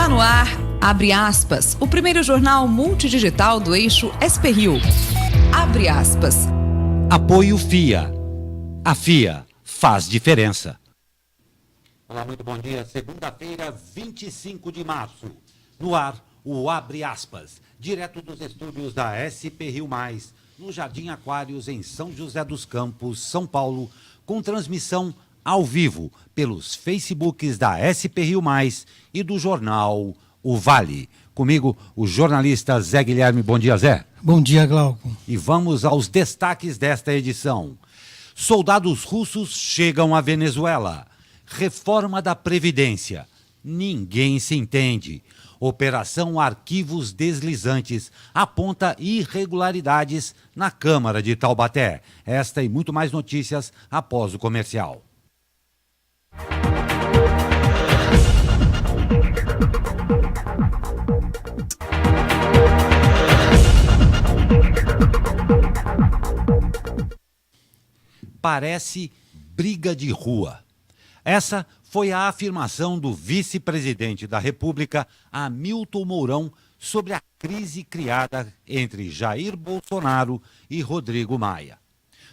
Está no ar, abre aspas, o primeiro jornal multidigital do eixo SP-Rio. Abre aspas. Apoio FIA. A FIA faz diferença. Olá, muito bom dia. Segunda-feira, 25 de março. No ar, o Abre Aspas, direto dos estúdios da SP-Rio+, no Jardim Aquários, em São José dos Campos, São Paulo, com transmissão ao vivo pelos Facebooks da SP-Rio+, e do jornal O Vale. Comigo, o jornalista Zé Guilherme. Bom dia, Zé. Bom dia, Glauco. E vamos aos destaques desta edição. Soldados russos chegam à Venezuela. Reforma da Previdência. Ninguém se entende. Operação Arquivos Deslizantes aponta irregularidades na Câmara de Taubaté. Esta e muito mais notícias após o comercial. Parece briga de rua. Essa foi a afirmação do vice-presidente da República, Hamilton Mourão, sobre a crise criada entre Jair Bolsonaro e Rodrigo Maia.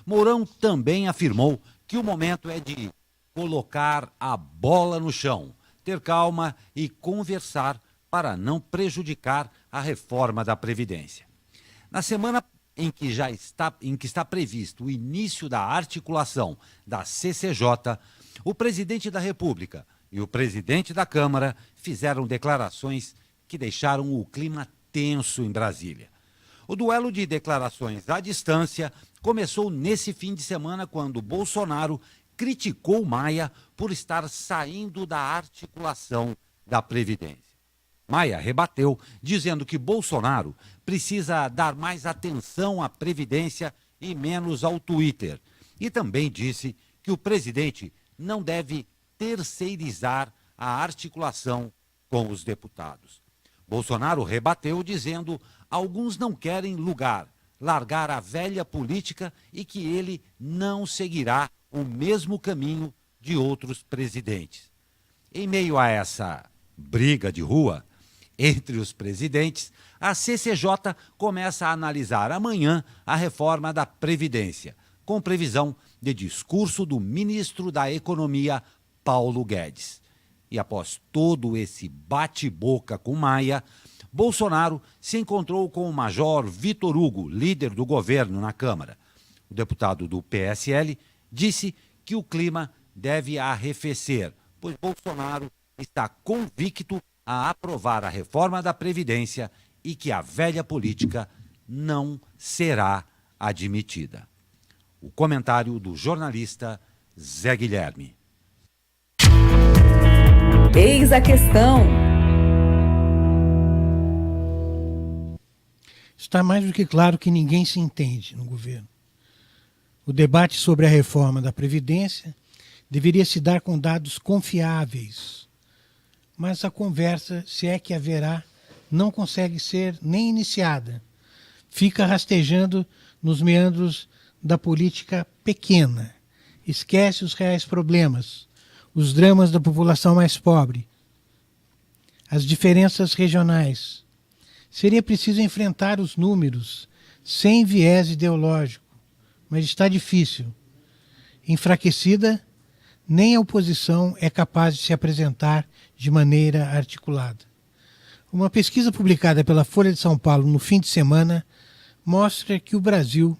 Mourão também afirmou que o momento é de colocar a bola no chão, ter calma e conversar para não prejudicar a reforma da Previdência. Na semana em que está previsto o início da articulação da CCJ, o presidente da República e o presidente da Câmara fizeram declarações que deixaram o clima tenso em Brasília. O duelo de declarações à distância começou nesse fim de semana, quando Bolsonaro criticou Maia por estar saindo da articulação da Previdência. Maia rebateu, dizendo que Bolsonaro precisa dar mais atenção à Previdência e menos ao Twitter. E também disse que o presidente não deve terceirizar a articulação com os deputados. Bolsonaro rebateu, dizendo que alguns não querem largar a velha política e que ele não seguirá o mesmo caminho de outros presidentes. Em meio a essa briga de rua entre os presidentes, a CCJ começa a analisar amanhã a reforma da Previdência, com previsão de discurso do ministro da Economia, Paulo Guedes. E após todo esse bate-boca com Maia, Bolsonaro se encontrou com o major Vitor Hugo, líder do governo na Câmara. O deputado do PSL disse que o clima deve arrefecer, pois Bolsonaro está convicto a aprovar a reforma da Previdência e que a velha política não será admitida. O comentário do jornalista Zé Guilherme. Eis a questão. Está mais do que claro que ninguém se entende no governo. O debate sobre a reforma da Previdência deveria se dar com dados confiáveis, mas a conversa, se é que haverá, não consegue ser nem iniciada. Fica rastejando nos meandros da política pequena. Esquece os reais problemas, os dramas da população mais pobre, as diferenças regionais. Seria preciso enfrentar os números sem viés ideológico, mas está difícil. Enfraquecida, nem a oposição é capaz de se apresentar de maneira articulada. Uma pesquisa publicada pela Folha de São Paulo no fim de semana mostra que o Brasil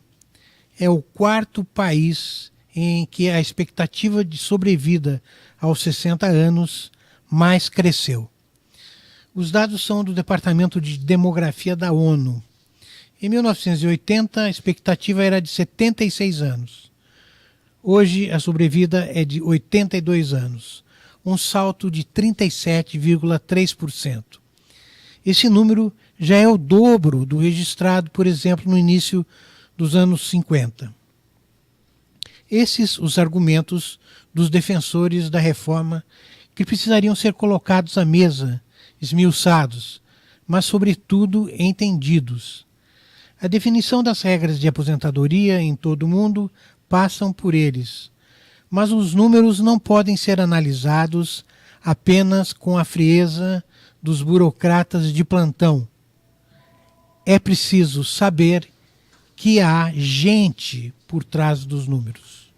é o quarto país em que a expectativa de sobrevida aos 60 anos mais cresceu. Os dados são do Departamento de Demografia da ONU. Em 1980, a expectativa era de 76 anos. Hoje, a sobrevida é de 82 anos, um salto de 37,3%. Esse número já é o dobro do registrado, por exemplo, no início dos anos 50. Esses os argumentos dos defensores da reforma, que precisariam ser colocados à mesa, esmiuçados, mas, sobretudo, entendidos. A definição das regras de aposentadoria em todo o mundo passam por eles, mas os números não podem ser analisados apenas com a frieza dos burocratas de plantão. É preciso saber que há gente por trás dos números.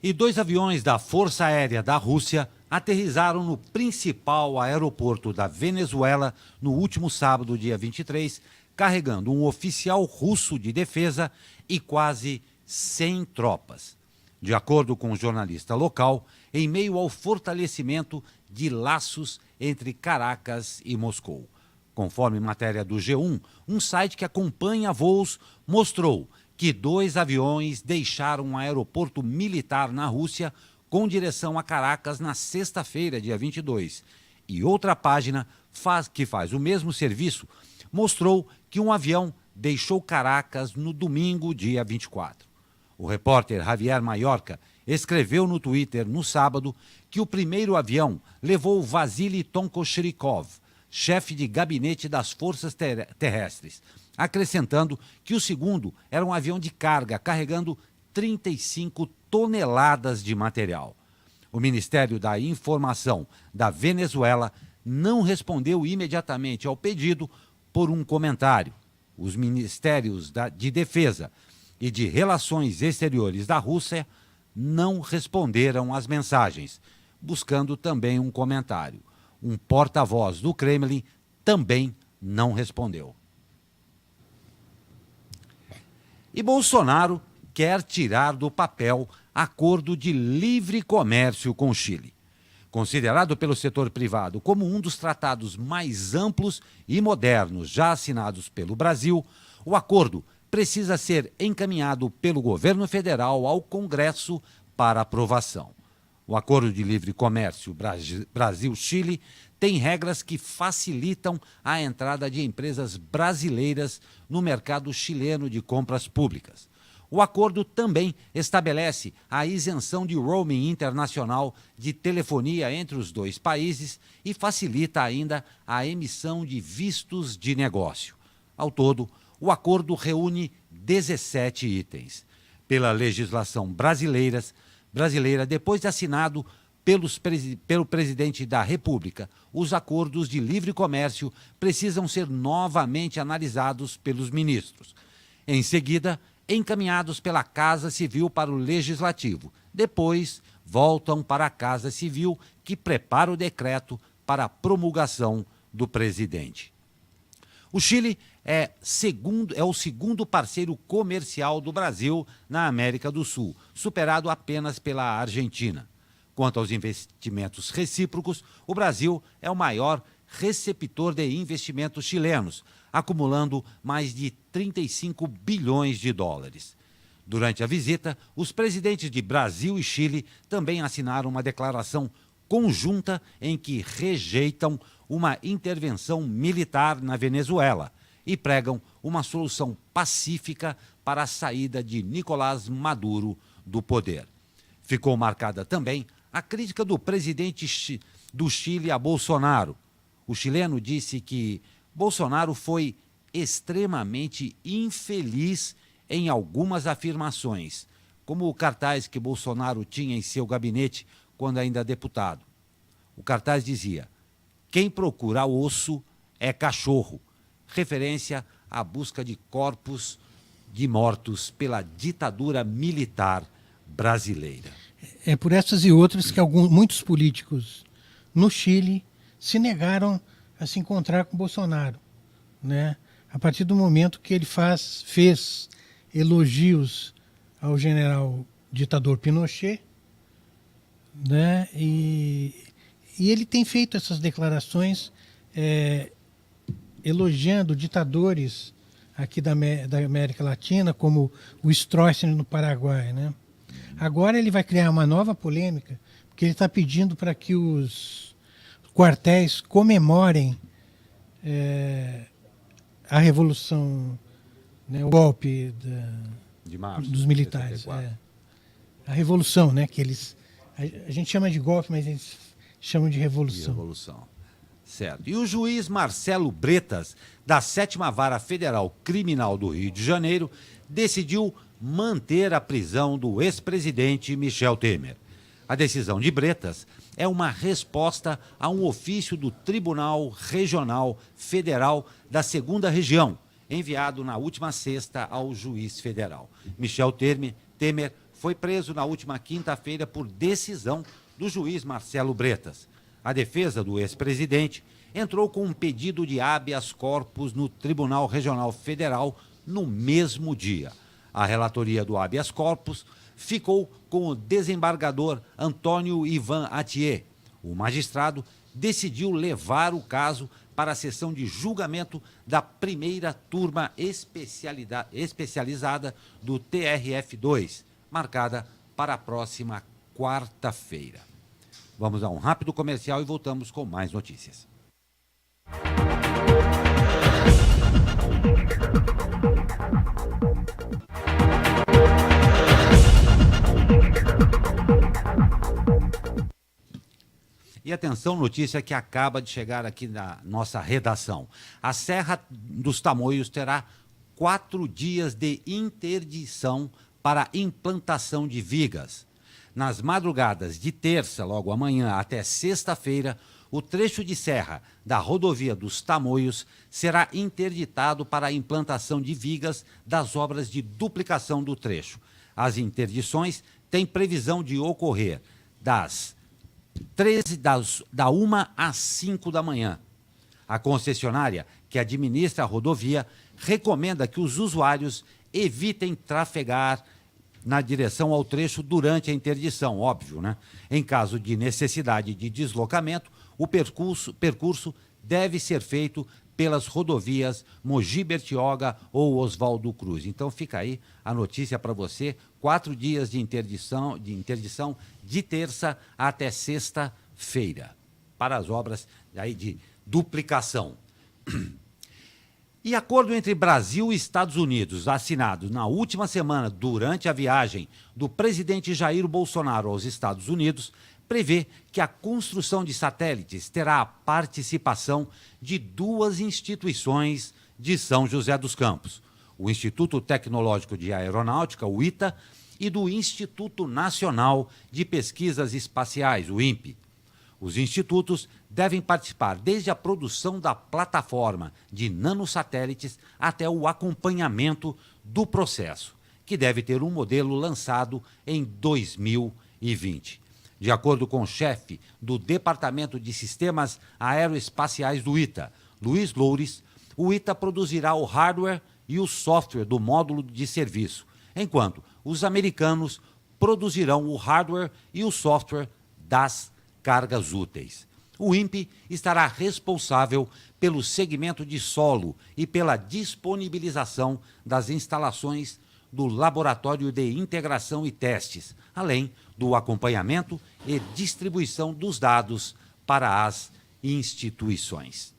E 2 aviões da Força Aérea da Rússia aterrissaram no principal aeroporto da Venezuela no último sábado, dia 23, carregando um oficial russo de defesa e quase 100 tropas. De acordo com o jornalista local, em meio ao fortalecimento de laços entre Caracas e Moscou. Conforme matéria do G1, um site que acompanha voos mostrou que 2 aviões deixaram um aeroporto militar na Rússia com direção a Caracas na sexta-feira, dia 22. E outra página que faz o mesmo serviço mostrou que um avião deixou Caracas no domingo, dia 24. O repórter Javier Mallorca escreveu no Twitter no sábado que o primeiro avião levou Vasily Tonkoshrikov, chefe de gabinete das forças terrestres, acrescentando que o segundo era um avião de carga carregando 35 toneladas de material. O Ministério da Informação da Venezuela não respondeu imediatamente ao pedido por um comentário. Os ministérios de Defesa e de Relações Exteriores da Rússia não responderam às mensagens, buscando também um comentário. Um porta-voz do Kremlin também não respondeu. E Bolsonaro quer tirar do papel acordo de livre comércio com o Chile. Considerado pelo setor privado como um dos tratados mais amplos e modernos já assinados pelo Brasil, o acordo precisa ser encaminhado pelo governo federal ao Congresso para aprovação. O Acordo de Livre Comércio Brasil-Chile tem regras que facilitam a entrada de empresas brasileiras no mercado chileno de compras públicas. O acordo também estabelece a isenção de roaming internacional de telefonia entre os 2 países e facilita ainda a emissão de vistos de negócio. Ao todo, o acordo reúne 17 itens. Pela legislação brasileira, depois de assinado pelo presidente da República, os acordos de livre comércio precisam ser novamente analisados pelos ministros. Em seguida, encaminhados pela Casa Civil para o Legislativo. Depois, voltam para a Casa Civil, que prepara o decreto para a promulgação do presidente. O Chile é o segundo parceiro comercial do Brasil na América do Sul, superado apenas pela Argentina. Quanto aos investimentos recíprocos, o Brasil é o maior receptor de investimentos chilenos, acumulando mais de 35 bilhões de dólares. Durante a visita, os presidentes de Brasil e Chile também assinaram uma declaração conjunta em que rejeitam uma intervenção militar na Venezuela e pregam uma solução pacífica para a saída de Nicolás Maduro do poder. Ficou marcada também a crítica do presidente do Chile a Bolsonaro. O chileno disse que Bolsonaro foi extremamente infeliz em algumas afirmações, como o cartaz que Bolsonaro tinha em seu gabinete quando ainda deputado. O cartaz dizia: "Quem procura osso é cachorro", referência à busca de corpos de mortos pela ditadura militar brasileira. É por essas e outras que muitos políticos no Chile se negaram a se encontrar com Bolsonaro, né? A partir do momento que ele fez elogios ao general ditador Pinochet, né? E ele tem feito essas declarações elogiando ditadores aqui da América Latina, como o Stroessner no Paraguai, né? Agora ele vai criar uma nova polêmica, porque ele está pedindo para que os quartéis comemorem a revolução, né, o golpe de março, dos militares. A revolução, né, que a gente chama de golpe, mas eles chamam de revolução. Certo. E o juiz Marcelo Bretas, da 7ª Vara Federal Criminal do Rio de Janeiro, decidiu manter a prisão do ex-presidente Michel Temer. A decisão de Bretas é uma resposta a um ofício do Tribunal Regional Federal da 2ª Região, enviado na última sexta ao juiz federal. Michel Temer foi preso na última quinta-feira por decisão do juiz Marcelo Bretas. A defesa do ex-presidente entrou com um pedido de habeas corpus no Tribunal Regional Federal no mesmo dia. A relatoria do habeas corpus ficou com o desembargador Antônio Ivan Atier. O magistrado decidiu levar o caso para a sessão de julgamento da primeira turma especializada do TRF2, marcada para a próxima quarta-feira. Vamos a um rápido comercial e voltamos com mais notícias. E atenção, notícia que acaba de chegar aqui na nossa redação. A Serra dos Tamoios terá 4 dias de interdição para implantação de vigas. Nas madrugadas de terça, logo amanhã, até sexta-feira, o trecho de serra da rodovia dos Tamoios será interditado para a implantação de vigas das obras de duplicação do trecho. As interdições têm previsão de ocorrer da 1 às 5 da manhã. A concessionária que administra a rodovia recomenda que os usuários evitem trafegar na direção ao trecho durante a interdição, óbvio, né? Em caso de necessidade de deslocamento, o percurso deve ser feito pelas rodovias Mogi Bertioga ou Oswaldo Cruz. Então fica aí a notícia para você, 4 dias de interdição de terça até sexta-feira, para as obras aí de duplicação. E acordo entre Brasil e Estados Unidos, assinado na última semana durante a viagem do presidente Jair Bolsonaro aos Estados Unidos, prevê que a construção de satélites terá a participação de 2 instituições de São José dos Campos, o Instituto Tecnológico de Aeronáutica, o ITA, e do Instituto Nacional de Pesquisas Espaciais, o INPE. Os institutos devem participar desde a produção da plataforma de nanosatélites até o acompanhamento do processo, que deve ter um modelo lançado em 2020. De acordo com o chefe do Departamento de Sistemas Aeroespaciais do ITA, Luiz Loures, o ITA produzirá o hardware e o software do módulo de serviço, enquanto os americanos produzirão o hardware e o software das cargas úteis. O INPE estará responsável pelo segmento de solo e pela disponibilização das instalações do Laboratório de Integração e Testes, além do acompanhamento e distribuição dos dados para as instituições.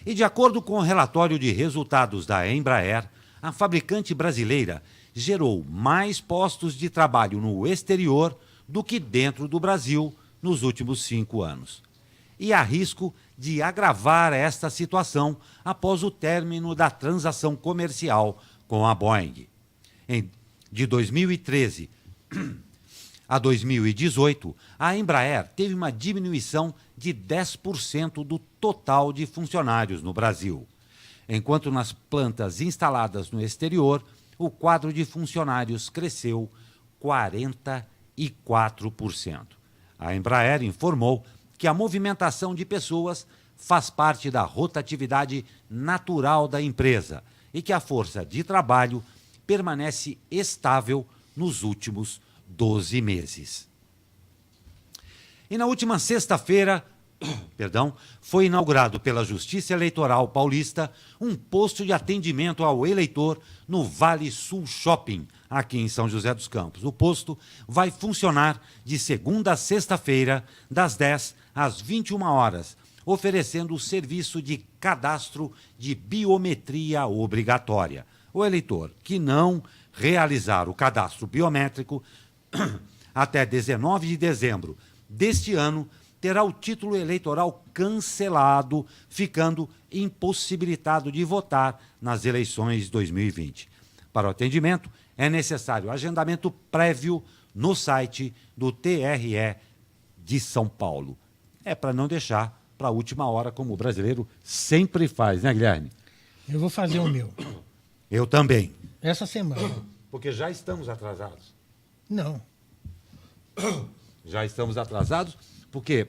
E de acordo com o relatório de resultados da Embraer, a fabricante brasileira gerou mais postos de trabalho no exterior do que dentro do Brasil nos últimos 5 anos. E há risco de agravar esta situação após o término da transação comercial com a Boeing. De 2013 a 2018, a Embraer teve uma diminuição de 10% do total de funcionários no Brasil, enquanto nas plantas instaladas no exterior, o quadro de funcionários cresceu 44%. A Embraer informou que a movimentação de pessoas faz parte da rotatividade natural da empresa e que a força de trabalho permanece estável nos últimos 12 meses. E na última sexta-feira, foi inaugurado pela Justiça Eleitoral Paulista um posto de atendimento ao eleitor no Vale Sul Shopping, aqui em São José dos Campos. O posto vai funcionar de segunda a sexta-feira, das 10 às 21 horas, oferecendo o serviço de cadastro de biometria obrigatória. O eleitor que não realizar o cadastro biométrico até 19 de dezembro deste ano terá o título eleitoral cancelado, ficando impossibilitado de votar nas eleições de 2020. Para o atendimento, é necessário agendamento prévio no site do TRE de São Paulo. É para não deixar para a última hora, como o brasileiro sempre faz, né, Guilherme? Eu vou fazer o meu. Eu também. Essa semana. Porque já estamos atrasados. Não. Já estamos atrasados, porque,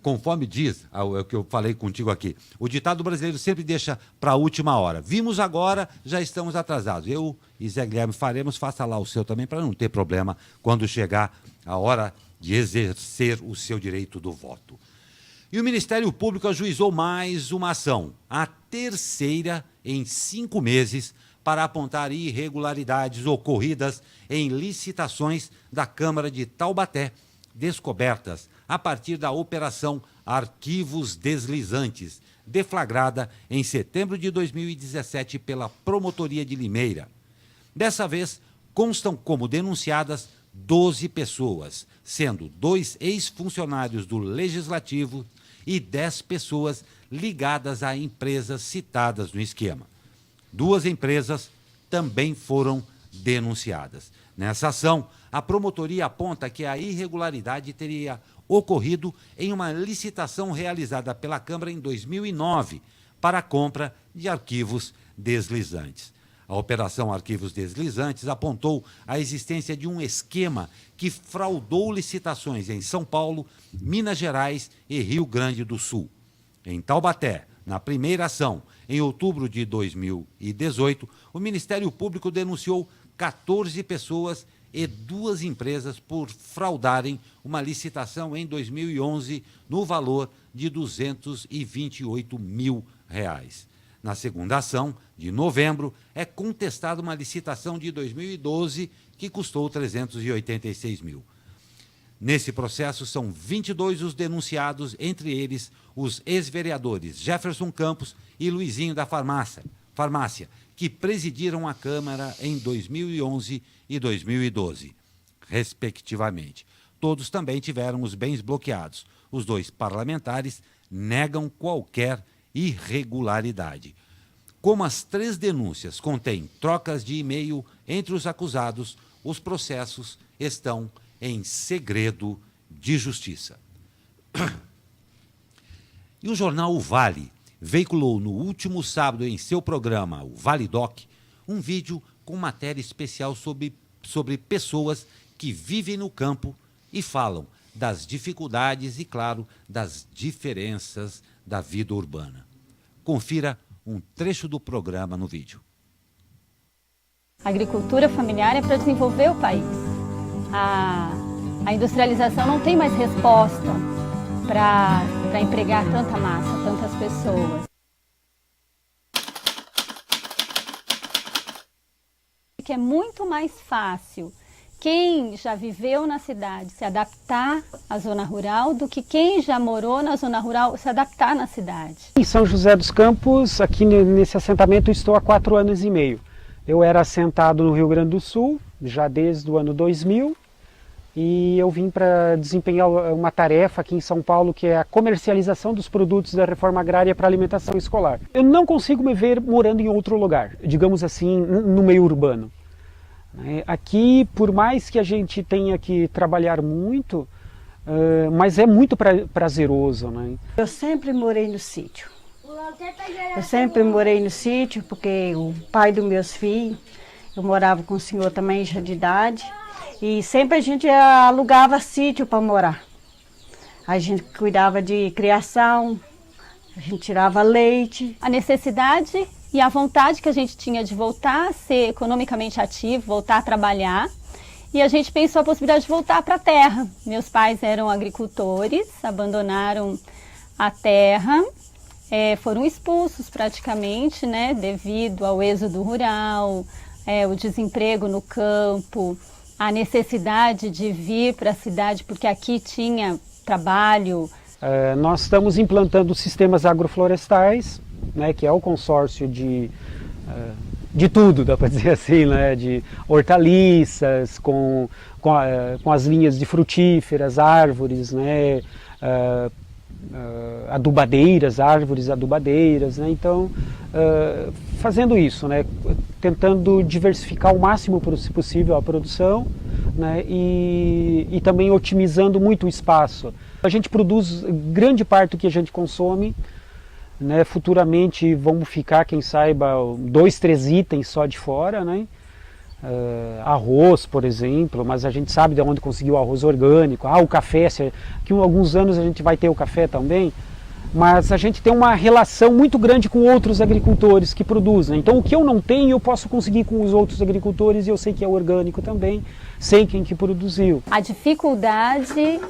conforme diz, o que eu falei contigo aqui, o ditado brasileiro sempre deixa para a última hora. Vimos agora, já estamos atrasados. Eu e Zé Guilherme faremos, faça lá o seu também, para não ter problema quando chegar a hora de exercer o seu direito do voto. E o Ministério Público ajuizou mais uma ação, a terceira em 5 meses, para apontar irregularidades ocorridas em licitações da Câmara de Taubaté, descobertas a partir da Operação Arquivos Deslizantes, deflagrada em setembro de 2017 pela Promotoria de Limeira. Dessa vez, constam como denunciadas 12 pessoas, sendo 2 ex-funcionários do Legislativo e 10 pessoas ligadas a empresas citadas no esquema. 2 empresas também foram denunciadas. Nessa ação, a promotoria aponta que a irregularidade teria ocorrido em uma licitação realizada pela Câmara em 2009 para a compra de arquivos deslizantes. A Operação Arquivos Deslizantes apontou a existência de um esquema que fraudou licitações em São Paulo, Minas Gerais e Rio Grande do Sul. Em Taubaté, na primeira ação, em outubro de 2018, o Ministério Público denunciou 14 pessoas e 2 empresas por fraudarem uma licitação em 2011 no valor de R$ 228 mil. Na segunda ação, de novembro, é contestada uma licitação de 2012 que custou 386 mil. Nesse processo, são 22 os denunciados, entre eles os ex-vereadores Jefferson Campos e Luizinho da Farmácia, que presidiram a Câmara em 2011 e 2012, respectivamente. Todos também tiveram os bens bloqueados. Os 2 parlamentares negam qualquer irregularidade. Como as 3 denúncias contêm trocas de e-mail entre os acusados, os processos estão em segredo de justiça. E o jornal O Vale veiculou no último sábado em seu programa, o Vale Doc, um vídeo com matéria especial sobre pessoas que vivem no campo e falam das dificuldades e, claro, das diferenças da vida urbana. Confira um trecho do programa no vídeo. A agricultura familiar é para desenvolver o país. A industrialização não tem mais resposta para empregar tanta massa, tantas pessoas. Que é muito mais fácil quem já viveu na cidade se adaptar à zona rural do que quem já morou na zona rural se adaptar na cidade. Em São José dos Campos, aqui nesse assentamento, estou há 4 anos e meio. Eu era assentado no Rio Grande do Sul, já desde o ano 2000, e eu vim para desempenhar uma tarefa aqui em São Paulo, que é a comercialização dos produtos da reforma agrária para alimentação escolar. Eu não consigo me ver morando em outro lugar, digamos assim, no meio urbano. Aqui, por mais que a gente tenha que trabalhar muito, mas é muito prazeroso, né? Eu sempre morei no sítio. Eu sempre morei no sítio porque o pai dos meus filhos, eu morava com o senhor também já de idade, e sempre a gente alugava sítio para morar. A gente cuidava de criação, a gente tirava leite. A necessidade e a vontade que a gente tinha de voltar a ser economicamente ativo, voltar a trabalhar. E a gente pensou a possibilidade de voltar para a terra. Meus pais eram agricultores, abandonaram a terra, foram expulsos praticamente, né, devido ao êxodo rural, o desemprego no campo, a necessidade de vir para a cidade porque aqui tinha trabalho. Nós estamos implantando sistemas agroflorestais, né, que é o consórcio de tudo, dá para dizer assim, né, de hortaliças, com as linhas de frutíferas, árvores, né, adubadeiras, árvores adubadeiras, né? Então, fazendo isso, né? Tentando diversificar o máximo possível a produção, né? E também otimizando muito o espaço. A gente produz grande parte do que a gente consome, né? Futuramente vamos ficar, quem saiba, 2, 3 itens só de fora, né? Arroz, por exemplo, mas a gente sabe de onde conseguir o arroz orgânico. O café, que alguns anos a gente vai ter o café também, mas a gente tem uma relação muito grande com outros agricultores que produzem. Então o que eu não tenho eu posso conseguir com os outros agricultores, e eu sei que é orgânico também, sei quem que produziu. A dificuldade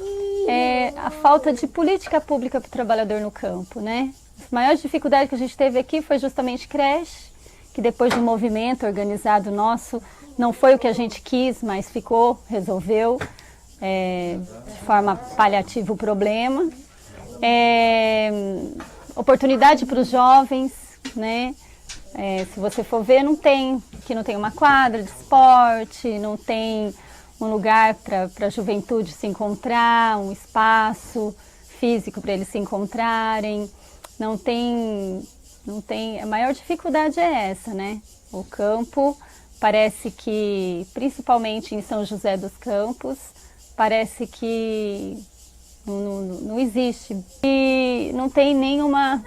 é a falta de política pública para o trabalhador no campo, né? A maior dificuldade que a gente teve aqui foi justamente creche, que depois de um movimento organizado nosso, não foi o que a gente quis, mas resolveu de forma paliativa o problema. Oportunidade para os jovens, né? Se você for ver, não tem uma quadra de esporte, não tem um lugar para a juventude se encontrar, um espaço físico para eles se encontrarem, não tem, a maior dificuldade é essa, né? O campo parece que, principalmente em São José dos Campos, parece que não existe. E não tem nenhuma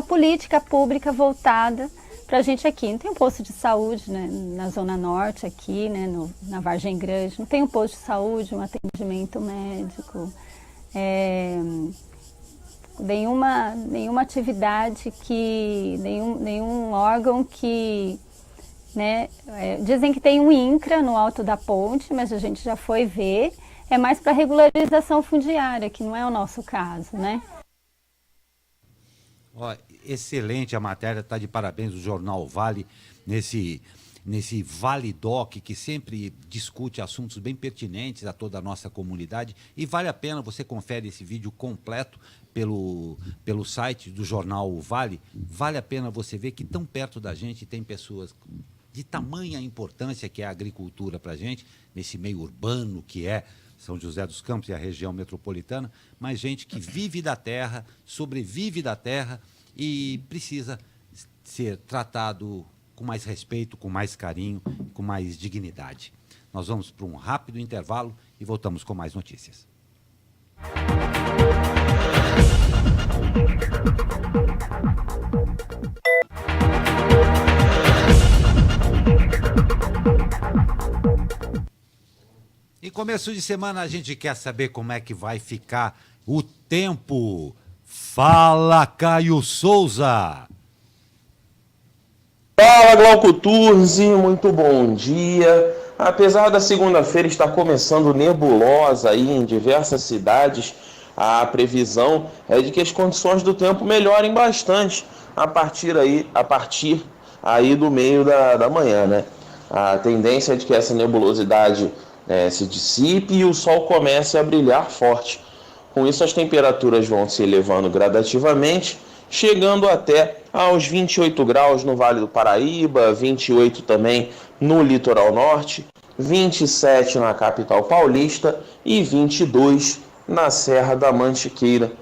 política pública voltada para a gente aqui. Não tem um posto de saúde, né, na Zona Norte aqui, né, na Vargem Grande, não tem um posto de saúde, um atendimento médico, nenhuma atividade nenhum órgão que, né, dizem que tem um INCRA no alto da ponte, mas a gente já foi ver, é mais para regularização fundiária, que não é o nosso caso, né? Excelente a matéria, está de parabéns o Jornal Vale, nesse Vale Doc, que sempre discute assuntos bem pertinentes a toda a nossa comunidade, e vale a pena, você confere esse vídeo completo pelo site do Jornal Vale, vale a pena você ver que tão perto da gente tem pessoas de tamanha importância que é a agricultura para a gente, nesse meio urbano que é São José dos Campos e a região metropolitana, mas gente que vive da terra, sobrevive da terra e precisa ser tratado com mais respeito, com mais carinho, com mais dignidade. Nós vamos para um rápido intervalo e voltamos com mais notícias. Em começo de semana a gente quer saber como é que vai ficar o tempo. Fala, Caio Souza! Fala, Glauco Turzi, muito bom dia. Apesar da segunda-feira estar começando nebulosa aí em diversas cidades, a previsão é de que as condições do tempo melhorem bastante a partir aí do meio da manhã, né? A tendência é de que essa nebulosidade se dissipe e o sol comece a brilhar forte. Com isso, as temperaturas vão se elevando gradativamente, chegando até aos 28 graus no Vale do Paraíba, 28 também no litoral norte, 27 na capital paulista e 22 na Serra da Mantiqueira.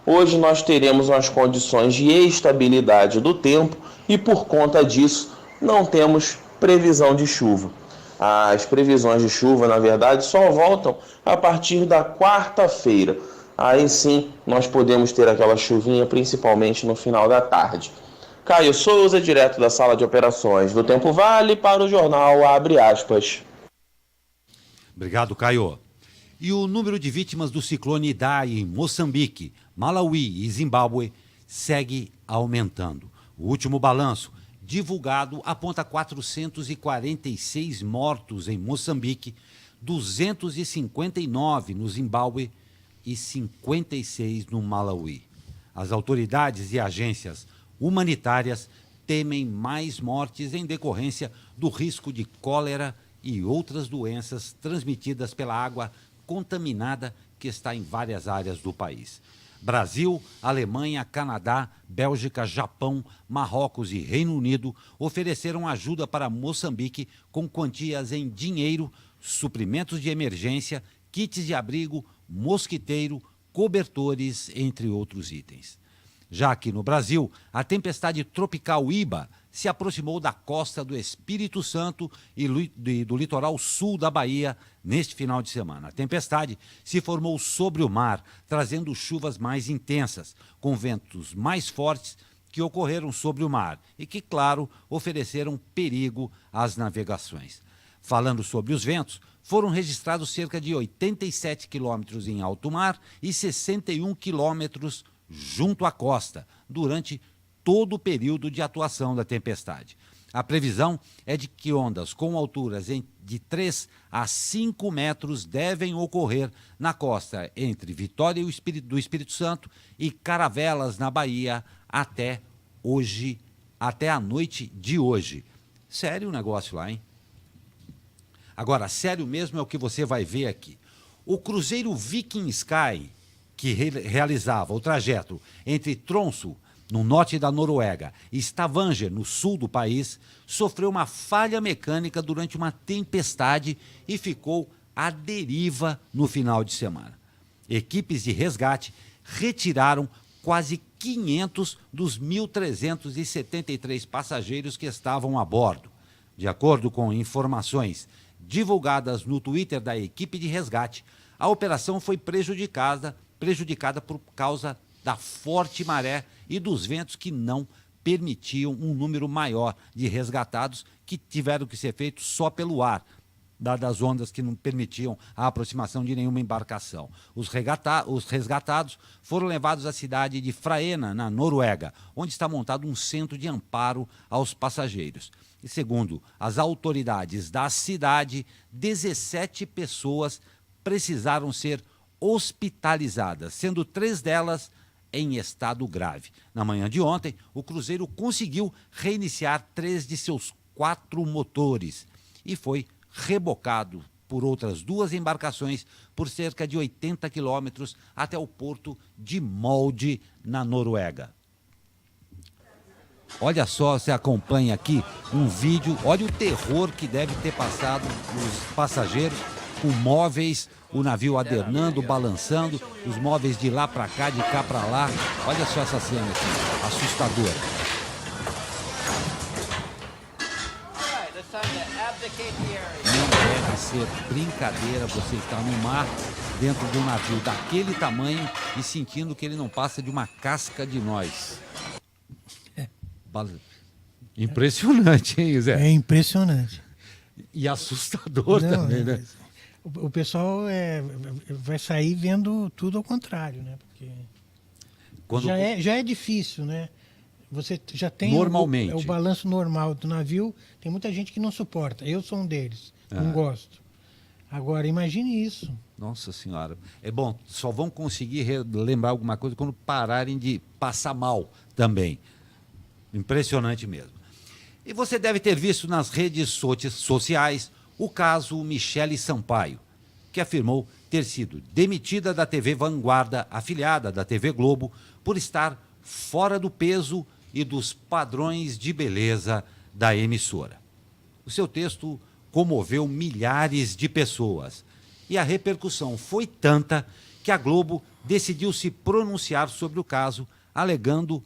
Hoje nós teremos umas condições de estabilidade do tempo e, por conta disso, não temos previsão de chuva. As previsões de chuva, na verdade, só voltam a partir da quarta-feira. Aí sim, nós podemos ter aquela chuvinha, principalmente no final da tarde. Caio Souza, direto da sala de operações do Tempo Vale, para o jornal Abre Aspas. Obrigado, Caio. E o número de vítimas do ciclone Idai em Moçambique, Malawi e Zimbábue segue aumentando. O último balanço divulgado aponta 446 mortos em Moçambique, 259 no Zimbábue e 56 no Malawi. As autoridades e agências humanitárias temem mais mortes em decorrência do risco de cólera e outras doenças transmitidas pela água contaminada que está em várias áreas do país. Brasil, Alemanha, Canadá, Bélgica, Japão, Marrocos e Reino Unido ofereceram ajuda para Moçambique com quantias em dinheiro, suprimentos de emergência, kits de abrigo, mosquiteiro, cobertores, entre outros itens. Já aqui no Brasil, a tempestade tropical Iba se aproximou da costa do Espírito Santo e do litoral sul da Bahia neste final de semana. A tempestade se formou sobre o mar, trazendo chuvas mais intensas, com ventos mais fortes que ocorreram sobre o mar e que, claro, ofereceram perigo às navegações. Falando sobre os ventos, foram registrados cerca de 87 quilômetros em alto mar e 61 quilômetros junto à costa, durante todo o período de atuação da tempestade. A previsão é de que ondas com alturas de 3 a 5 metros devem ocorrer na costa entre Vitória do Espírito Santo e Caravelas, na Bahia, até a noite de hoje. Sério o negócio lá, hein? Agora, sério mesmo é o que você vai ver aqui. O cruzeiro Viking Sky, que realizava o trajeto entre Tromsø, no norte da Noruega, e Stavanger, no sul do país, sofreu uma falha mecânica durante uma tempestade e ficou à deriva no final de semana. Equipes de resgate retiraram quase 500 dos 1.373 passageiros que estavam a bordo. De acordo com informações divulgadas no Twitter da equipe de resgate, a operação foi prejudicada por causa da forte maré e dos ventos que não permitiam um número maior de resgatados, que tiveram que ser feitos só pelo ar, dadas as ondas que não permitiam a aproximação de nenhuma embarcação. Os resgatados foram levados à cidade de Fraena, na Noruega, onde está montado um centro de amparo aos passageiros. E segundo as autoridades da cidade, 17 pessoas precisaram ser hospitalizadas, sendo 3 delas em estado grave. Na manhã de ontem, o cruzeiro conseguiu reiniciar 3 de seus 4 motores e foi rebocado por outras 2 embarcações por cerca de 80 quilômetros até o porto de Molde, na Noruega. Olha só, você acompanha aqui um vídeo, olha o terror que deve ter passado os passageiros, com móveis, o navio adernando, balançando, os móveis de lá para cá, de cá para lá. Olha só essa cena aqui, assustadora. Não deve ser brincadeira você estar no mar, dentro de um navio daquele tamanho e sentindo que ele não passa de uma casca de nós. Impressionante, hein, Zé? É impressionante. E assustador também, né? O pessoal vai sair vendo tudo ao contrário, né? Porque já é difícil, né? Você já tem normalmente o balanço normal do navio, tem muita gente que não suporta. Eu sou um deles, não gosto. Agora, imagine isso. Nossa Senhora. É bom, só vão conseguir lembrar alguma coisa quando pararem de passar mal também. Impressionante mesmo. E você deve ter visto nas redes sociais o caso Michele Sampaio, que afirmou ter sido demitida da TV Vanguarda, afiliada da TV Globo, por estar fora do peso e dos padrões de beleza da emissora. O seu texto comoveu milhares de pessoas e a repercussão foi tanta que a Globo decidiu se pronunciar sobre o caso, alegando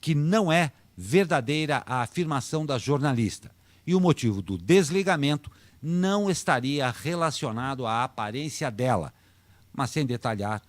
que não é verdadeira a afirmação da jornalista e o motivo do desligamento não estaria relacionado à aparência dela, mas sem detalhar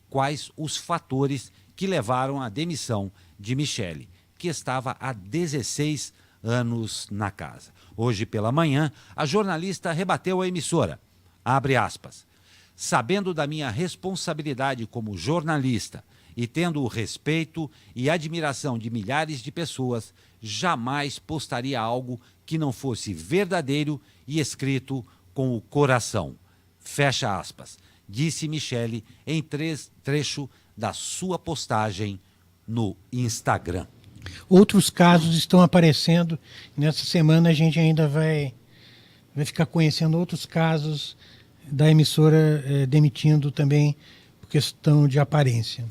quais os fatores que levaram à demissão de Michele, que estava há 16 anos na casa. Hoje pela manhã, a jornalista rebateu a emissora, abre aspas, sabendo da minha responsabilidade como jornalista e tendo o respeito e admiração de milhares de pessoas, jamais postaria algo que não fosse verdadeiro e escrito com o coração. Fecha aspas, disse Michele em trecho da sua postagem no Instagram. Outros casos estão aparecendo. Nessa semana a gente ainda vai ficar conhecendo outros casos da emissora demitindo também por questão de aparência.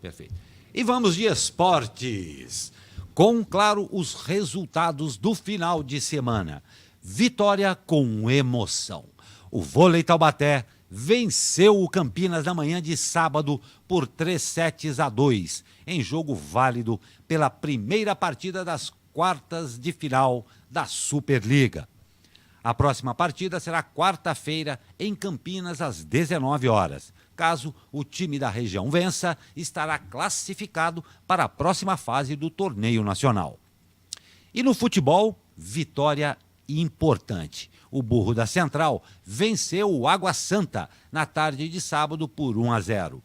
Perfeito. E vamos de esportes. Com, claro, os resultados do final de semana. Vitória com emoção. O Vôlei Taubaté venceu o Campinas na manhã de sábado por 3-2, em jogo válido pela primeira partida das quartas de final da Superliga. A próxima partida será quarta-feira em Campinas às 19 horas. Caso o time da região vença, estará classificado para a próxima fase do torneio nacional. E no futebol, vitória importante. O Burro da Central venceu o Água Santa na tarde de sábado por 1-0.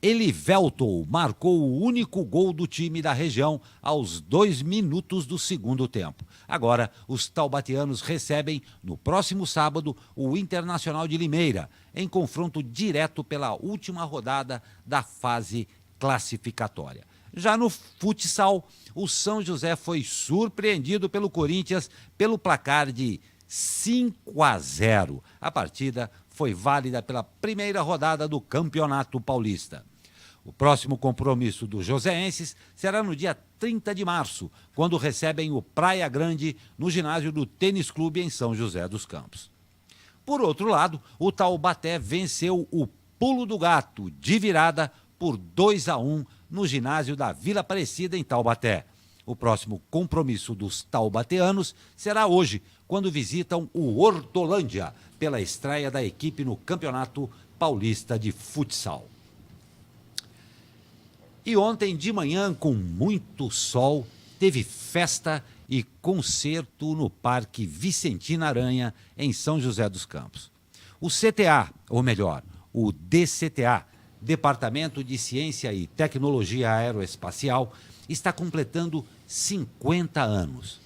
Elivelton marcou o único gol do time da região aos 2 minutos do segundo tempo. Agora, os taubatianos recebem, no próximo sábado, o Internacional de Limeira, em confronto direto pela última rodada da fase classificatória. Já no futsal, o São José foi surpreendido pelo Corinthians pelo placar de 5-0. A partida foi válida pela primeira rodada do Campeonato Paulista. O próximo compromisso dos joseenses será no dia 30 de março, quando recebem o Praia Grande no ginásio do Tênis Clube em São José dos Campos. Por outro lado, o Taubaté venceu o Pulo do Gato de virada por 2-1 no ginásio da Vila Aparecida em Taubaté. O próximo compromisso dos taubateanos será hoje, quando visitam o Hortolândia, pela estreia da equipe no Campeonato Paulista de Futsal. E ontem de manhã, com muito sol, teve festa e concerto no Parque Vicentina Aranha, em São José dos Campos. O CTA, ou melhor, o DCTA, Departamento de Ciência e Tecnologia Aeroespacial, está completando 50 anos.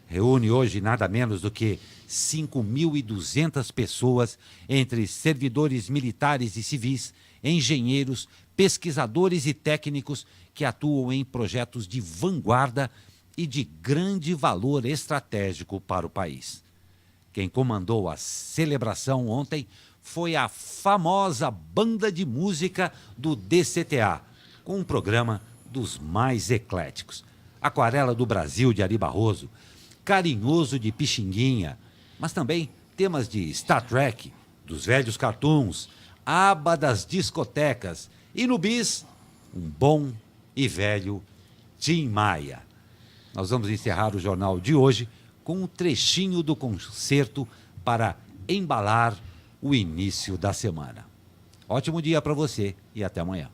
Reúne hoje nada menos do que 5.200 pessoas, entre servidores militares e civis, engenheiros, pesquisadores e técnicos que atuam em projetos de vanguarda e de grande valor estratégico para o país. Quem comandou a celebração ontem foi a famosa banda de música do DCTA, com um programa dos mais ecléticos. Aquarela do Brasil, de Ari Barroso, Carinhoso, de Pixinguinha, mas também temas de Star Trek, dos velhos cartoons, ABBA das discotecas e no bis, um bom e velho Tim Maia. Nós vamos encerrar o jornal de hoje com um trechinho do concerto para embalar o início da semana. Ótimo dia para você e até amanhã.